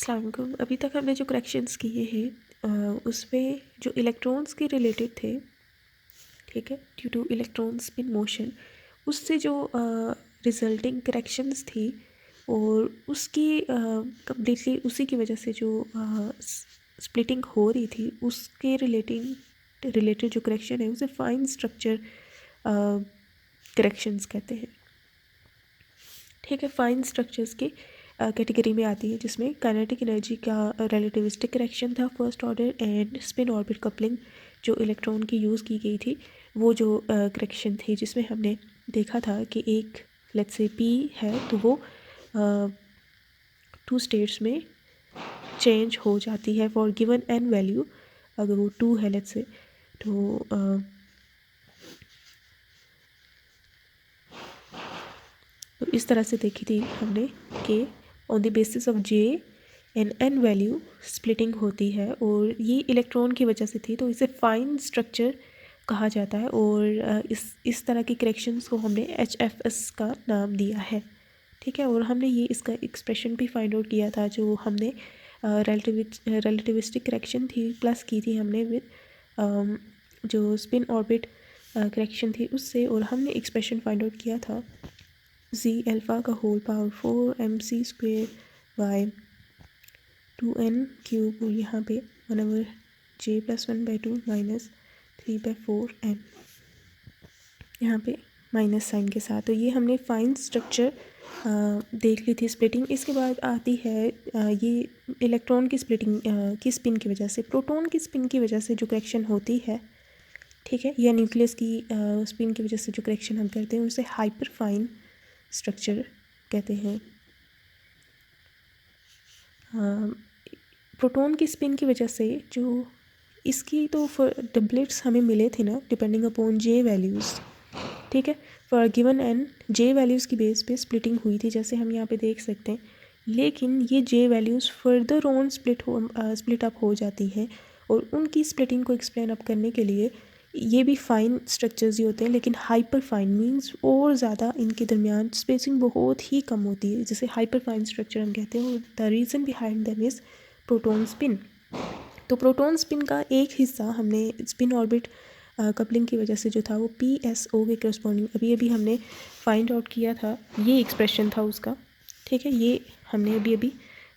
अस्सलाम वालेकुम। अभी तक हमने जो करेक्शंस किए हैं उसमें जो इलेक्ट्रॉन्स के रिलेटेड थे, ठीक है, due two electron spin motion, उससे जो रिजल्टिंग करेक्शंस थी और उसकी कम्प्लीटली उसी की वजह से जो स्प्लिटिंग हो रही थी उसके रिलेटेड जो करेक्शन है उसे फाइन स्ट्रक्चर करेक्शंस कहते हैं। ठीक है, फाइन स्ट्रक्चर्स की कैटेगरी में आती है जिसमें काइनेटिक एनर्जी का रिलेटिविस्टिक करेक्शन था first order, and spin orbit coupling जो इलेक्ट्रॉन की यूज़ की गई थी वो जो करेक्शन थी, जिसमें हमने देखा था कि एक लेट्स से पी है तो वो 2 स्टेट्स में चेंज हो जाती है फॉर गिवन एन वैल्यू। अगर वो 2 है लेट्स से तो इस तरह से देखी थी हमने कि on the basis of J and N value splitting होती है और ये इलेक्ट्रॉन की वजह से थी, तो इसे फाइन स्ट्रक्चर कहा जाता है और इस तरह की करेक्शंस को हमने HFS का नाम दिया है। ठीक है, और हमने ये इसका एक्सप्रेशन भी फाइंड आउट किया था जो हमने रिलेटिविस्टिक करेक्शन थी प्लस की थी हमने विद जो स्पिन ऑर्बिट करेक्शन थी उससे, और हमने एक्सप्रेशन फाइंड आउट किया था Z अल्फ़ा का whole power 4 MC square by 2n cube, और यहाँ पे 1/j + 1/2 माइनस 3/4 n, यहाँ पे माइनस साइन के साथ। तो ये हमने फाइन स्ट्रक्चर देख ली थी स्प्लिटिंग। इसके बाद आती है ये इलेक्ट्रॉन की स्प्लिटिंग की स्पिन की वजह से, प्रोटॉन की स्पिन की वजह से जो करेक्शन होती है, ठीक है, या न्यूक्लियस की स्पिन की वजह से जो करेक्शन हम करते हैं उसे हाइपर फाइन स्ट्रक्चर कहते हैं। प्रोटॉन की स्पिन की वजह से जो इसकी तो डबलेट्स हमें मिले थे ना डिपेंडिंग अपॉन जे वैल्यूज़, ठीक है, for given N J values की बेस पे स्प्लिटिंग हुई थी जैसे हम यहाँ पे देख सकते हैं, लेकिन ये J values further on split up हो जाती हैं और उनकी स्प्लिटिंग को एक्सप्लेन अप करने के लिए ये भी फाइन स्ट्रक्चर्स ही होते हैं, लेकिन हाइपर फाइन मींस और ज़्यादा इनके दरमियान स्पेसिंग बहुत ही कम होती है, जिसे हाइपर फाइन स्ट्रक्चर हम कहते हैं। और the reason behind them is proton spin. तो प्रोटॉन स्पिन का एक हिस्सा हमने स्पिन ऑर्बिट कपलिंग की वजह से जो था वो PSO के करस्पॉन्डिंग अभी हमने फाइंड आउट किया था, ये एक्सप्रेशन था उसका, ठीक है, ये हमने अभी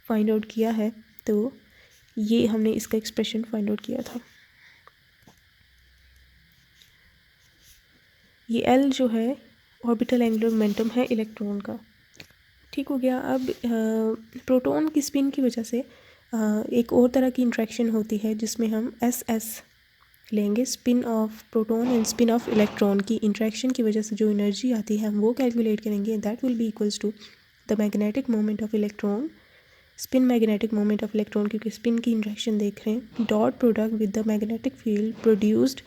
फाइंड आउट किया है, तो ये हमने इसका एक्सप्रेशन फाइंड आउट किया था। ये L जो है ऑर्बिटल एंगुलर मोमेंटम है इलेक्ट्रॉन का, ठीक हो गया। अब प्रोटॉन की स्पिन की वजह से एक और तरह की इंट्रैक्शन होती है जिसमें हम SS लेंगे, spin off proton and spin off electron की इंट्रैक्शन की वजह से जो एनर्जी आती है हम वो कैलकुलेट करेंगे, that will be equals to the magnetic moment of electron, spin magnetic moment of electron, क्योंकि स्पिन की इंट्रैक्शन देख रहे हैं, dot product with the magnetic field produced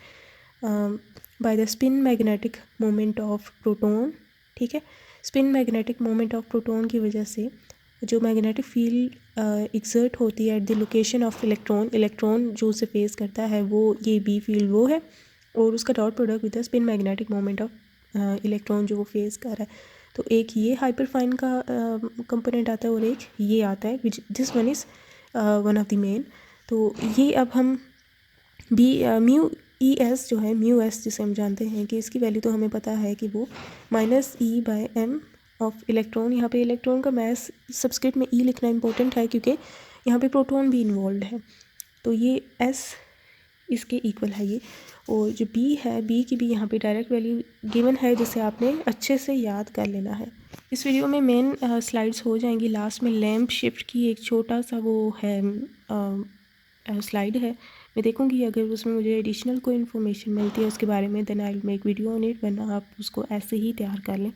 by the spin magnetic moment of proton, ठीक है। Spin magnetic moment of proton की वजह से जो मैग्नेटिक फील्ड एक्सर्ट होती है at the location of electron जो उसे फेस करता है वो ये बी फील्ड वो है, और उसका dot product with the spin magnetic moment of electron जो वो फेस कर रहा है। तो एक ये हाइपरफाइन का कंपोनेंट आता है और एक ये आता है which this one is one of the main. तो ये अब हम म्यू ES जो है म्यू एस जिसे हम जानते हैं कि इसकी वैल्यू तो हमें पता है कि वो -E/m ऑफ इलेक्ट्रॉन, यहाँ पे इलेक्ट्रॉन का मैस सबस्क्रिप्ट में E लिखना इंपॉर्टेंट है क्योंकि यहाँ पे प्रोटॉन भी इन्वॉल्व है, तो ये S इसके इक्वल है ये, और जो B है B की भी यहाँ पे डायरेक्ट वैल्यू गिवन है जिसे आपने अच्छे से याद कर लेना है। इस वीडियो में मेन स्लाइड्स हो जाएंगी, लास्ट में लैम्प शिफ्ट की एक छोटा सा वो है स्लाइड है, मैं देखूंगी अगर उसमें मुझे एडिशनल कोई इन्फॉर्मेशन मिलती है उसके बारे में, then I will make video on it, वरना आप उसको ऐसे ही तैयार कर लें।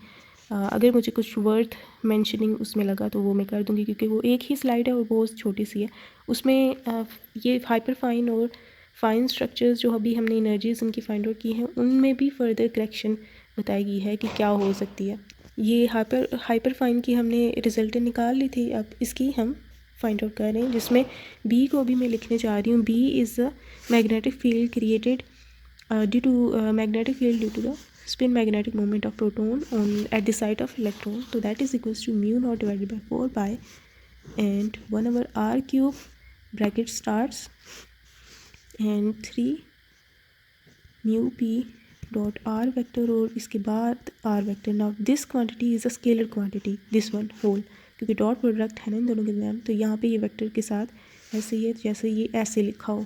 अगर मुझे कुछ वर्थ मेंशनिंग उसमें लगा तो वो मैं कर दूंगी, क्योंकि वो एक ही स्लाइड है और बहुत छोटी सी है, उसमें ये हाइपर फाइन और फाइन स्ट्रक्चर्स जो अभी हमने एनर्जीज उनकी फाइंड आउट की हैं उनमें भी फर्दर करेक्शन बताई गई है कि क्या हो सकती है। ये हाइपर फाइन की हमने रिजल्ट निकाल ली थी, अब इसकी हम फाइंड आउट कर रहे हैं, जिसमें B को अभी मैं लिखने जा रही हूँ। B is a magnetic field created due to magnetic field due to the spin magnetic moment of proton on at the site of electron, so that is equals to mu naught divided by 4 by and 1 over r cube bracket starts and 3 mu p dot r vector और इसके बाद r vector. Now this quantity is a scalar quantity, this one whole, क्योंकि dot product है ना इन दोनों के दरमियान, तो यहाँ पे ये वेक्टर के साथ ऐसे ही है जैसे ये ऐसे लिखा हो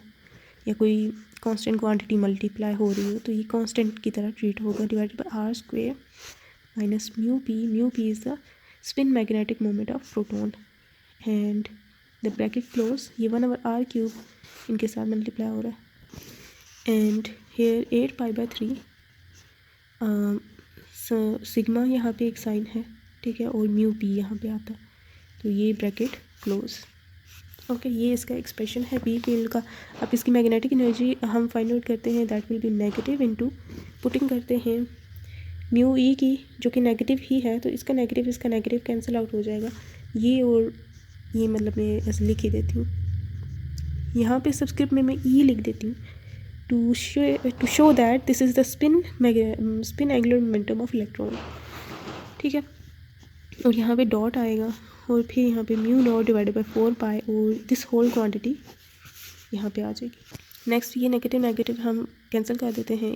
या कोई कांस्टेंट क्वांटिटी मल्टीप्लाई हो रही हो तो ये कांस्टेंट की तरह ट्रीट होगा. Divided by R square minus mu P is the spin magnetic moment of proton and the bracket close. ये 1 over r क्यूब इनके साथ मल्टीप्लाई हो रहा है and here 8 pi by 3 sigma यहाँ पे एक साइन है, ठीक है, और म्यू पी यहाँ पे आता है, तो ये ब्रैकेट क्लोज. ओके, ये इसका एक्सप्रेशन है बी फील्ड का. अब इसकी मैग्नेटिक एनर्जी हम फाइंड आउट करते हैं, that will B negative into putting करते हैं म्यू ई की, जो कि नेगेटिव ही है, तो इसका नेगेटिव कैंसिल आउट हो जाएगा. ये और ये मतलब मैं ऐसे लिख ही देती हूँ, यहाँ पे सबस्क्रिप्ट में मैं ई लिख देती हूँ to show that this is the spin angular momentum of electron, ठीक है. और यहाँ पे डॉट आएगा और फिर यहाँ पे म्यू नॉट डिवाइडेड बाय 4 पाई और दिस होल क्वांटिटी यहाँ पे आ जाएगी. नेक्स्ट ये नेगेटिव हम कैंसिल कर देते हैं,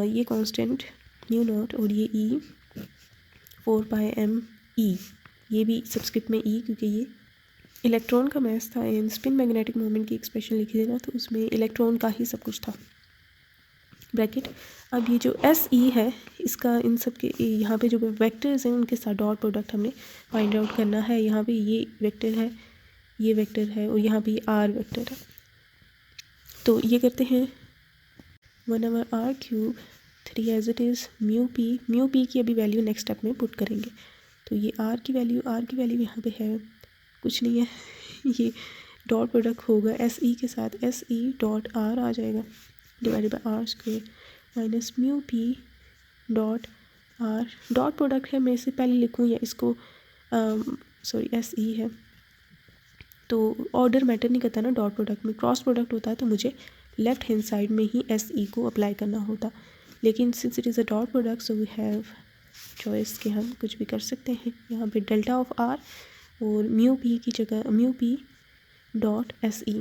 ये कांस्टेंट म्यू नॉट और ये ई 4 पाई एम ई, ये भी सबस्क्रिप्ट में ई, क्योंकि ये इलेक्ट्रॉन का मैथ था एंड स्पिन मैग्नेटिक मोमेंट की एक्सप्रेशन लिखी थी ना, तो उसमें इलेक्ट्रॉन का ही सब कुछ था. ब्रैकेट. अब ये जो एस ई है इसका इन सब के यहाँ पे जो वेक्टर्स हैं उनके साथ डॉट प्रोडक्ट हमने फाइंड आउट करना है. यहाँ पे ये वेक्टर है और यहाँ पे ये आर वेक्टर है, तो ये करते हैं 1 over r cube 3 as it is mu P की अभी वैल्यू नेक्स्ट स्टेप में पुट करेंगे. तो ये आर की वैल्यू यहाँ पे है कुछ नहीं है, ये डॉट प्रोडक्ट होगा एस ई के साथ, एस ई डॉट आर आ जाएगा divided by R square minus mu P dot R. Dot product है, मैं इसे पहले लिखूँ या इसको सॉरी एस ई है, तो ऑर्डर मैटर नहीं करता ना डॉट प्रोडक्ट में. क्रॉस प्रोडक्ट होता है तो मुझे लेफ्ट हैंड साइड में ही एस ई को अप्लाई करना होता, लेकिन since it is a dot product so we have choice कि हम कुछ भी कर सकते हैं. यहाँ पे डेल्टा ऑफ आर और म्यू पी की जगह mu P dot S e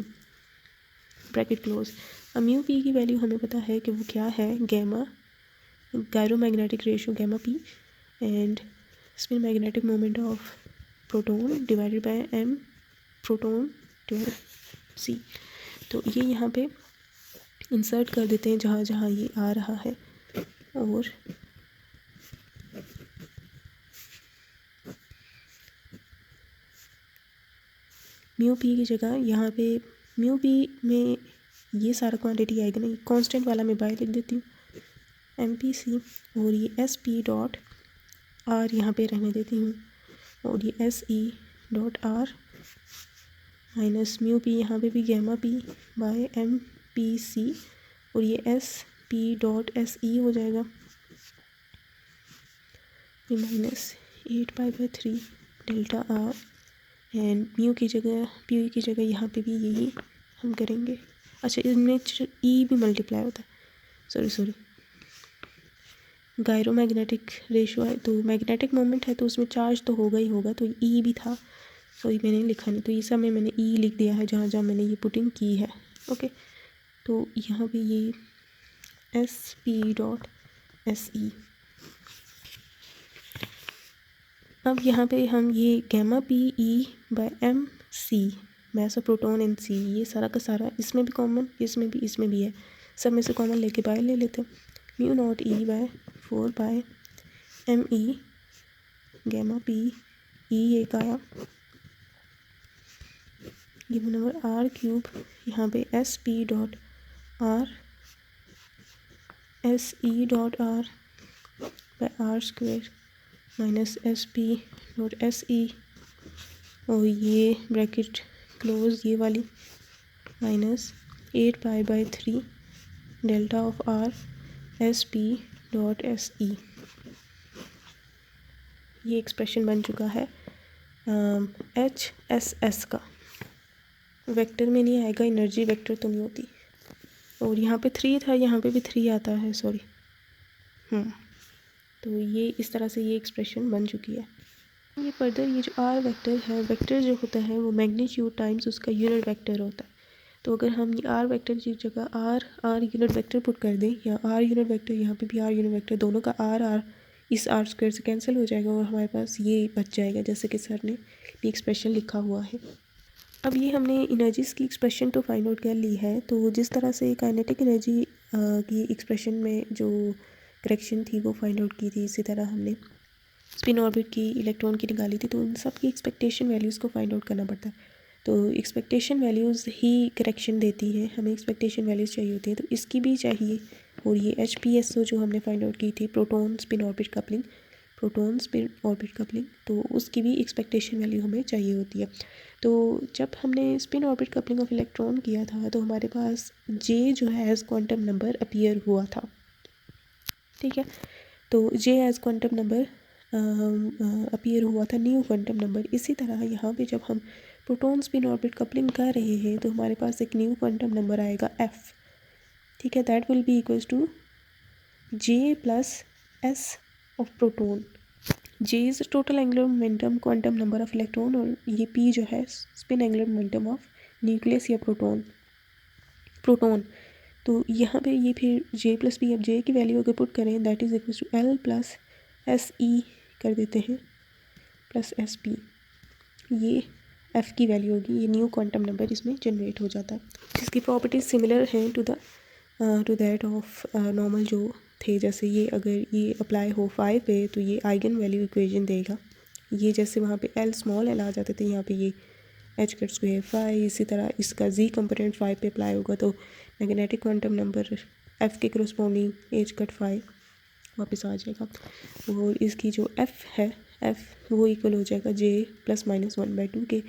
bracket close. अब म्यू पी की वैल्यू हमें पता है कि वो क्या है, gamma gyromagnetic ratio gamma p and spin magnetic moment of proton divided by m proton divided c. तो ये यहाँ पे इंसर्ट कर देते हैं जहाँ जहाँ ये आ रहा है, और म्यू पी की जगह यहाँ पे म्यू पी में ये सारा क्वांटिटी आएगा ना, कांस्टेंट वाला मैं बाय लिख देती हूँ एम पी सी, और ये एस पी डॉट आर यहाँ पे रहने देती हूँ, और ये S E dot R minus mu P यहाँ पे भी gamma P by M P C, और ये S P dot S E हो जाएगा minus 8 pi by 3 delta R and mu की जगह पी की जगह यहाँ पे भी यही हम करेंगे. अच्छा, इसमें ई भी मल्टीप्लाई होता है, सॉरी गायरोमैग्नेटिक रेशियो है तो मैग्नेटिक मोमेंट है तो उसमें चार्ज तो होगा ही होगा, तो ई भी था, सॉरी मैंने लिखा नहीं, तो ये सब में मैंने ई लिख दिया है जहाँ जहाँ मैंने ये पुटिंग की है. ओके, तो यहाँ पे ये S P dot S e. अब यहाँ पे हम ये gamma P e by m c mass of proton and c, ये सारा का सारा इसमें भी कॉमन, इसमें भी है, सब में से कॉमन लेके बाय ले लेते हैं. Mu naught E by 4 by M E gamma P E एक आया, ये नंबर आर क्यूब यहाँ पे S P dot R S E dot R by R square minus S P dot S E, और ये ब्रैकेट क्लोज ये वाली minus 8 pi by 3 delta of R S P dot S E. ये expression बन चुका है H S S का. Vector में नहीं आएगा, एनर्जी वेक्टर तो नहीं होती, और यहाँ पे 3 था, यहाँ पे भी 3 आता है, सॉरी. तो ये इस तरह से ये एक्सप्रेशन बन चुकी है. ये फर्दर ये जो आर वेक्टर है, वेक्टर जो होता है वो मैग्नीट्यूड टाइम्स उसका यूनिट वेक्टर होता है। तो अगर हम ये आर वेक्टर की जगह आर यूनिट वेक्टर पुट कर दें, या आर यूनिट वेक्टर, यहाँ पे भी आर यूनिट वेक्टर, दोनों का आर इस आर स्क्वायर से कैंसिल हो जाएगा और हमारे पास ये बच जाएगा जैसे कि सर ने ये एक्सप्रेशन लिखा हुआ है। अब ये हमने एनर्जीज़ की एक्सप्रेशन तो फाइंड आउट कर ली है। तो जिस तरह से काइनेटिक एनर्जी की एक्सप्रेशन में जो करेक्शन थी वो फाइंड आउट की थी, इसी तरह हमने स्पिन ऑर्बिट की इलेक्ट्रॉन की निकाली थी। तो उन सब की एक्सपेक्टेशन वैल्यूज़ को फाइंड आउट करना पड़ता है। तो एक्सपेक्टेशन वैल्यूज़ ही करेक्शन देती हैं, हमें एक्सपेक्टेशन वैल्यूज़ चाहिए होती हैं, तो इसकी भी चाहिए। और ये HPSO जो हमने फाइंड आउट की थी, proton spin orbit coupling, proton spin orbit coupling, तो उसकी भी एक्सपेक्टेशन वैल्यू हमें चाहिए होती है। तो जब हमने spin orbit coupling of electron किया था तो हमारे पास J जो है एज क्वांटम नंबर अपीयर हुआ था। ठीक है, तो J as quantum number appear हुआ था, न्यू क्वांटम नंबर। इसी तरह यहाँ पे जब हम प्रोटॉन स्पिन ऑर्बिट कपलिंग कर रहे हैं तो हमारे पास एक न्यू क्वांटम नंबर आएगा F। ठीक है, that will be equals to J plus S of proton. J is total angular momentum quantum number of electron, और ये P जो है spin angular momentum of nucleus या प्रोटॉन। तो यहाँ पे ये फिर J प्लस P, अब J की वैल्यू अगर पुट करें that is equals to L plus SE कर देते हैं प्लस SP। ये F की वैल्यू होगी, ये न्यू क्वांटम नंबर इसमें जनरेट हो जाता है, जिसकी प्रॉपर्टीज सिमिलर हैं टू दैट ऑफ नॉर्मल जो थे। जैसे ये अगर ये अप्लाई हो 5 पे तो ये आइगन वैल्यू इक्वेशन देगा। ये जैसे वहाँ पे L स्मॉल L आ जाते थे, यहाँ पे ये H कट स्क्वायर 5, इसी तरह इसका Z कंपोनेंट 5 पे अप्लाई होगा तो मैग्नेटिक क्वांटम नंबर F के करस्पॉन्डिंग H कट 5 वापस आ जाएगा। और इसकी जो F है, F वो इक्वल हो जाएगा J प्लस माइनस 1/2 के,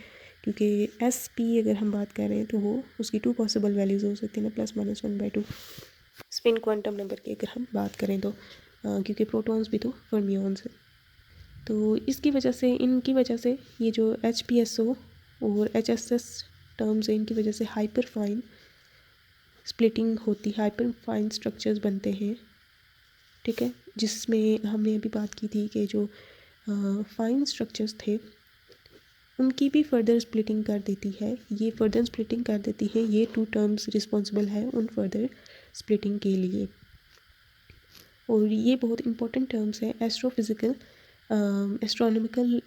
क्योंकि SP अगर हम बात कर रहे हैं तो वो उसकी 2 पॉसिबल वैल्यूज़ हो सकती हैं ना, plus minus 1/2 spin quantum number की अगर हम बात करें तो, क्योंकि प्रोटॉन्स भी तो फर्मियंस हैं। तो इसकी वजह से, इनकी वजह से ये जो HPSO और HSS टर्म्स हैं, इनकी वजह से हाइपर फाइन स्प्लिटिंग होती, हाइपर फाइन स्ट्रक्चर्स बनते हैं। ठीक है, जिसमें हमने अभी बात की थी कि जो फाइन स्ट्रक्चर्स थे उनकी भी फर्दर स्प्लिटिंग कर देती है, ये फर्दर स्प्लिटिंग कर देती है। ये 2 टर्म्स रिस्पॉन्सिबल है उन फर्दर स्प्लिटिंग के लिए, और ये बहुत इंपॉर्टेंट टर्म्स हैं एस्ट्रोफिज़िकल एस्ट्रोनॉमिकल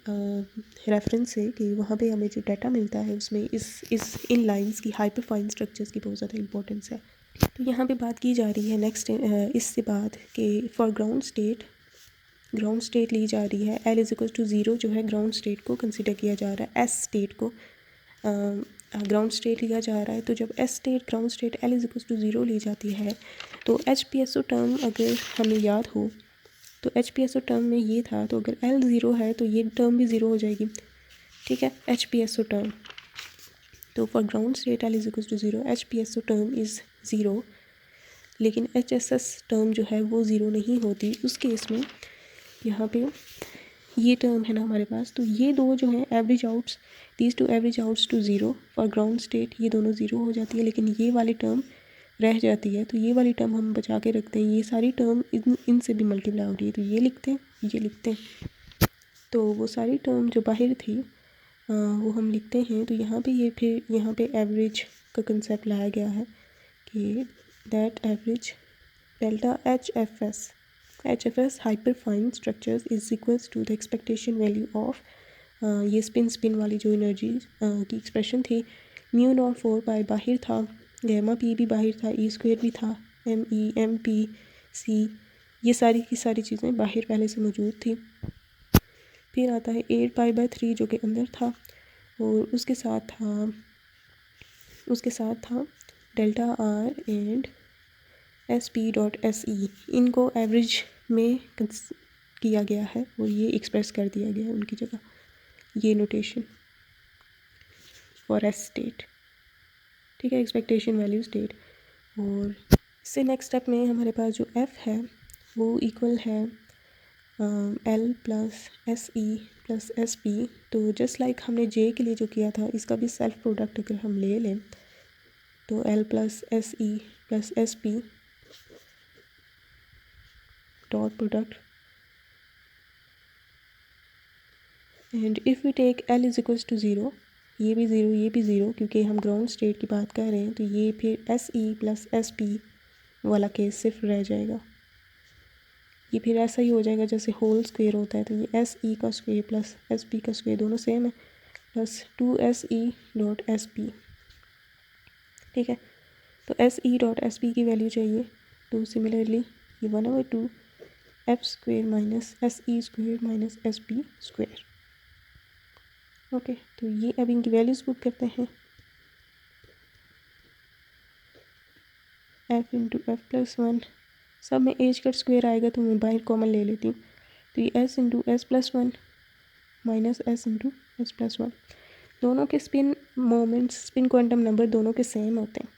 रेफरेंस से, कि वहाँ पे हमें जो डाटा मिलता है उसमें इस इन लाइंस की, हाइपर फाइन स्ट्रक्चर्स की बहुत ज़्यादा इंपॉर्टेंस है। तो यहाँ पे बात की जा रही है नेक्स्ट इससे बाद कि फॉर ग्राउंड स्टेट ली जा रही है, L इज इक्वल टू 0 जो है ग्राउंड स्टेट को कंसिडर किया जा रहा है, S स्टेट को ग्राउंड स्टेट लिया जा रहा है। तो जब S state ground state L is equal to 0 ली जाती है तो HPSO टर्म अगर हमें याद हो तो HPSO टर्म में ये था, तो अगर L 0 है तो ये टर्म भी 0 हो जाएगी। ठीक है, HPSO टर्म, तो for ground state L is equal to 0, HPSO term is 0, लेकिन HSS टर्म जो है वो 0 नहीं होती। उस केस में यहाँ पे ये टर्म है ना हमारे पास, तो ये दो जो हैं average outs, these two average outs to 0 for ground state, ये दोनों 0 हो जाती है, लेकिन ये वाली टर्म रह जाती है। तो ये वाली टर्म हम बचा के रखते हैं, ये सारी टर्म इनसे भी मल्टीप्लाई हो रही है, तो ये लिखते हैं, ये लिखते हैं। तो वो सारी टर्म जो बाहर थी वो हम लिखते हैं। तो यहाँ पे ये फिर यहाँ पे एवरेज का कंसेप्ट लाया गया है कि that average delta HFS hyperfine structures is equals to the expectation value of ये स्पिन वाली जो एनर्जी की एक्सप्रेशन थी, म्यू नॉट 4 बाहर था, गैमा P भी बाहर था, E² भी था, ME MP C, ये सारी की सारी चीज़ें बाहर पहले से मौजूद थी। फिर आता है 8π/3 जो कि अंदर था, और उसके साथ था डेल्टा R एंड SP.SE, इनको एवरेज में किया गया है और ये एक्सप्रेस कर दिया गया है उनकी जगह, ये नोटेशन फॉर S स्टेट। ठीक है, एक्सपेक्टेशन वैल्यू स्टेट। और इससे नेक्स्ट स्टेप में हमारे पास जो F है वो इक्वल है L plus SE plus SP। तो जस्ट लाइक हमने J के लिए जो किया था, इसका भी सेल्फ प्रोडक्ट अगर हम ले लें तो L plus SE plus SP dot product and if we take L is equals to zero, ये भी ज़ीरो ये भी ज़ीरो, क्योंकि हम ग्राउंड स्टेट की बात कर रहे हैं, तो ये फिर SE प्लस SP वाला केस सिर्फ रह जाएगा। ये फिर ऐसा ही हो जाएगा जैसे होल स्क्वायर होता है, तो ये SE का स्क्वायर प्लस SP का स्क्वायर दोनों सेम है, प्लस 2SE डॉट SP। ठीक है, तो SE डॉट SP की वैल्यू चाहिए, तो सिमिलरली ये 1/2 F square minus SE square minus SP square. Okay, तो ये अब इनकी वैल्यूज़ पुट करते हैं। F into F plus one, सब में एज कट स्क्वायर आएगा तो मैं बाहर कॉमन ले लेती हूँ, तो ये S into S plus one minus S into S plus one. दोनों के spin moments, spin quantum number दोनों के सेम होते हैं।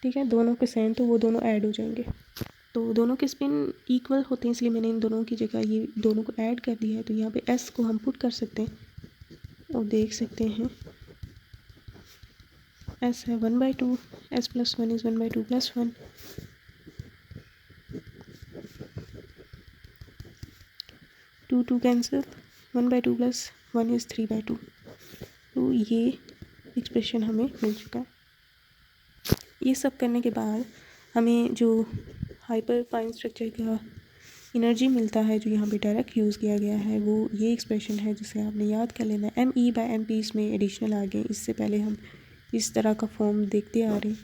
ठीक है, दोनों के सेम, तो वो दोनों ऐड हो जाएंगे, तो दोनों के स्पिन इक्वल होते हैं, इसलिए मैंने इन दोनों की जगह ये दोनों को ऐड कर दिया है। तो यहाँ पे S को हम पुट कर सकते हैं और देख सकते हैं S है 1/2, S plus one is 1/2 plus one, to cancel, 1/2 plus one is 3/2। तो ये एक्सप्रेशन हमें मिल चुका है। ये सब करने के बाद हमें जो हाइपर फाइन स्ट्रक्चर का एनर्जी मिलता है, जो यहाँ पे डायरेक्ट यूज़ किया गया है, वो ये एक्सप्रेशन है, जिसे आपने याद कर लेना है। ME/MP इसमें एडिशनल आ गए, इससे पहले हम इस तरह का फॉर्म देखते आ रहे हैं,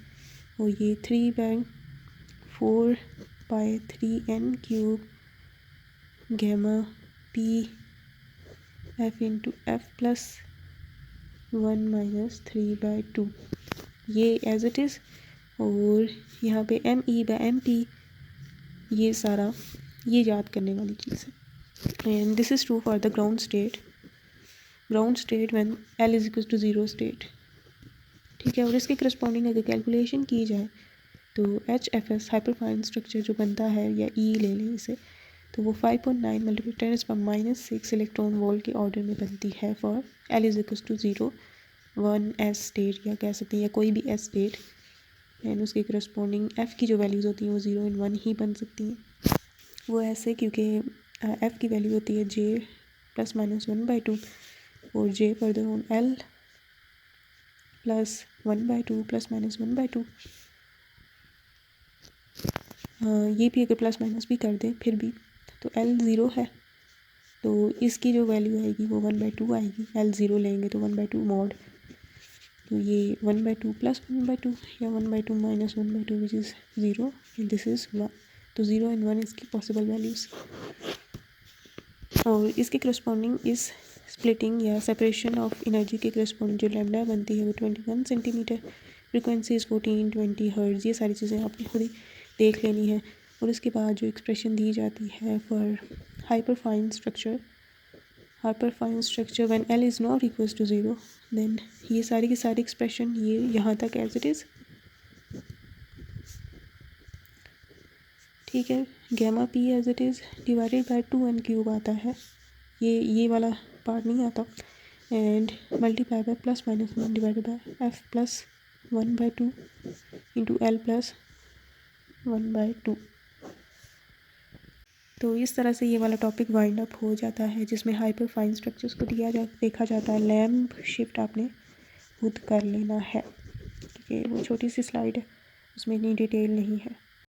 और ये 3/4π3n³ gamma P F into F plus 1 minus 3/2, ये एज इट इज़। और यहाँ पे ME/MP ये सारा ये याद करने वाली चीज़ है। And this is true for the ground state when L is equal to zero state. ठीक है, और इसके करस्पॉन्डिंग अगर कैलकुलेशन की जाए तो HFS हाइपरफाइन स्ट्रक्चर जो बनता है, या E ले लें इसे, तो वो 5.9 × 10⁻⁶ इलेक्ट्रॉन वोल्ट के ऑर्डर में बनती है for L is equal to zero 1s state, या कह सकते हैं या कोई भी S स्टेट। एंड उसके करस्पॉन्डिंग F की जो वैल्यूज़ होती हैं वो 0 और 1 ही बन सकती हैं। वो ऐसे क्योंकि F की वैल्यू होती है J प्लस माइनस 1/2, और J further on L plus 1/2 plus minus 1/2। ये भी अगर प्लस माइनस भी कर दें फिर भी, तो L ज़ीरो है, तो इसकी जो वैल्यू आएगी वो 1/2 आएगी। L ज़ीरो लेंगे तो 1/2 मॉड, तो ये 1/2 प्लस 1/2 या 1/2 minus 1/2 which is zero, this is 1। तो 0 और 1 इसकी पॉसिबल वैल्यूज़। और इसके करस्पॉन्डिंग इस स्प्लिटिंग या सेपरेशन ऑफ एनर्जी के करस्पॉन्डिंग जो लैम्डा बनती है वो 21 सेंटीमीटर, फ्रिक्वेंसी इज़ 14-20 हर्ट्ज़। ये सारी चीज़ें आपने खुद ही देख लेनी है। और इसके बाद जो एक्सप्रेशन दी जाती है for hyperfine structure when L is not equals to zero, then ये सारी की सारी एक्सप्रेशन ये यहाँ तक एज इट इज़। ठीक है, gamma P as it is divided by 2n³ आता है, ये वाला पार्ट नहीं आता, and multiply by plus minus 1 divided by F plus 1/2 into L plus 1/2। तो इस तरह से ये वाला टॉपिक वाइंड अप हो जाता है, जिसमें हाइपर फाइन स्ट्रक्चर्स को देखा जाता है। लैम्प शिफ्ट आपने खुद कर लेना है, क्योंकि वो छोटी सी स्लाइड है, उसमें इतनी डिटेल नहीं है।